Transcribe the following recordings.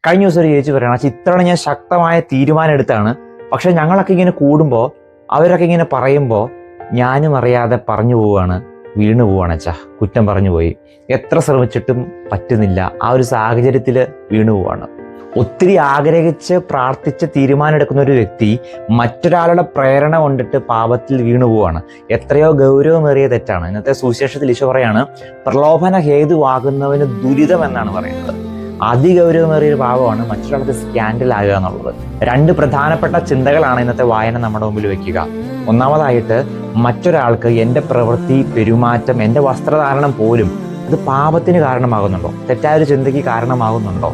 കഴിഞ്ഞ ദിവസം ഒരു ചേച്ചി പറയണം, ചിത്രമാണ് ഞാൻ ശക്തമായ തീരുമാനം എടുത്താണ്, പക്ഷെ ഞങ്ങളൊക്കെ ഇങ്ങനെ കൂടുമ്പോൾ അവരൊക്കെ ഇങ്ങനെ പറയുമ്പോൾ ഞാനും അറിയാതെ പറഞ്ഞു പോവുകയാണ്, വീണു പോവുകയാണ് അച്ഛാ, കുറ്റം പറഞ്ഞു പോയി, എത്ര ശ്രമിച്ചിട്ടും പറ്റുന്നില്ല, ആ ഒരു സാഹചര്യത്തിൽ വീണു പോവാണ്. ഒത്തിരി ആഗ്രഹിച്ച് പ്രാർത്ഥിച്ച് തീരുമാനമെടുക്കുന്ന ഒരു വ്യക്തി മറ്റൊരാളുടെ പ്രേരണ കൊണ്ടിട്ട് പാപത്തിൽ വീണു പോവാണ്. എത്രയോ ഗൗരവമേറിയ തെറ്റാണ്. ഇന്നത്തെ സുവിശേഷത്തിൽ ഈശോ പറയാണ്, പ്രലോഭന ഹേതുവാകുന്നവന് ദുരിതം എന്നാണ് പറയുന്നത്. അതിഗൗരവമേറിയൊരു പാപമാണ് മറ്റൊരാൾക്ക് സ്കാൻഡൽ ആകുക എന്നുള്ളത്. രണ്ട് പ്രധാനപ്പെട്ട ചിന്തകളാണ് ഇന്നത്തെ വായന നമ്മുടെ മുമ്പിൽ വെക്കുക. ഒന്നാമതായിട്ട്, മറ്റൊരാൾക്ക് എൻ്റെ പ്രവൃത്തി, പെരുമാറ്റം, എൻ്റെ വസ്ത്രധാരണം പോലും അത് പാപത്തിന് കാരണമാകുന്നുണ്ടോ, തെറ്റായൊരു ചിന്തയ്ക്ക് കാരണമാകുന്നുണ്ടോ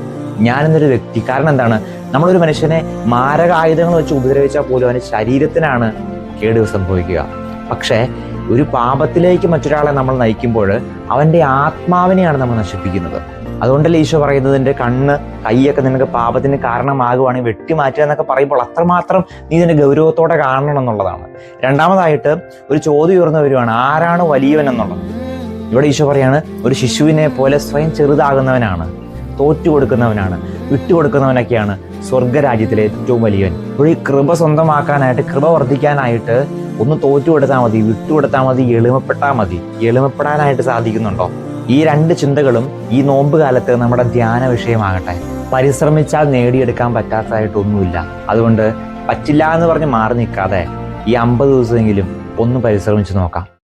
ഞാനെന്നൊരു വ്യക്തി. കാരണം എന്താണ്, നമ്മളൊരു മനുഷ്യനെ മാരകായുധങ്ങൾ വെച്ച് ഉപദ്രവിച്ചാൽ പോലും അവന് ശരീരത്തിനാണ് കേടുകൾ സംഭവിക്കുക. പക്ഷേ ഒരു പാപത്തിലേക്ക് മറ്റൊരാളെ നമ്മൾ നയിക്കുമ്പോൾ അവൻ്റെ ആത്മാവിനെയാണ് നമ്മൾ നശിപ്പിക്കുന്നത്. അതുകൊണ്ടല്ലേ ഈശോ പറയുന്നത്, എൻ്റെ കണ്ണ്, കൈയൊക്കെ നിനക്ക് പാപത്തിന് കാരണമാകുവാണെങ്കിൽ വെട്ടിമാറ്റുക എന്നൊക്കെ പറയുമ്പോൾ അത്രമാത്രം നീ ഇതിൻ്റെ ഗൗരവത്തോടെ കാണണം എന്നുള്ളതാണ്. രണ്ടാമതായിട്ട് ഒരു ചോദ്യം ഉയർന്നു വരുവാണ്, ആരാണ് വലിയവൻ എന്നുള്ളത്. ഇവിടെ ഈശോ പറയാണ്, ഒരു ശിശുവിനെ പോലെ സ്വയം ചെറുതാകുന്നവനാണ്, തോറ്റുകൊടുക്കുന്നവനാണ്, വിട്ടുകൊടുക്കുന്നവനൊക്കെയാണ് സ്വർഗരാജ്യത്തിലെ ഏറ്റവും വലിയവൻ. അപ്പോൾ ഈ കൃപ സ്വന്തമാക്കാനായിട്ട്, കൃപ വർദ്ധിക്കാനായിട്ട് ഒന്ന് തോറ്റുകൊടുത്താൽ മതി, വിട്ടുകൊടുത്താൽ മതി, എളിമപ്പെട്ടാൽ മതി. എളിമപ്പെടാനായിട്ട് സാധിക്കുന്നുണ്ടോ? ഈ രണ്ട് ചിന്തകളും ഈ നോമ്പ് കാലത്ത് നമ്മുടെ ധ്യാന വിഷയമാകട്ടെ. പരിശ്രമിച്ചാൽ നേടിയെടുക്കാൻ പറ്റാത്തതായിട്ടൊന്നുമില്ല. അതുകൊണ്ട് പറ്റില്ല എന്ന് പറഞ്ഞ് മാറി നിൽക്കാതെ ഈ 50 ദിവസമെങ്കിലും ഒന്ന് പരിശ്രമിച്ച് നോക്കാം.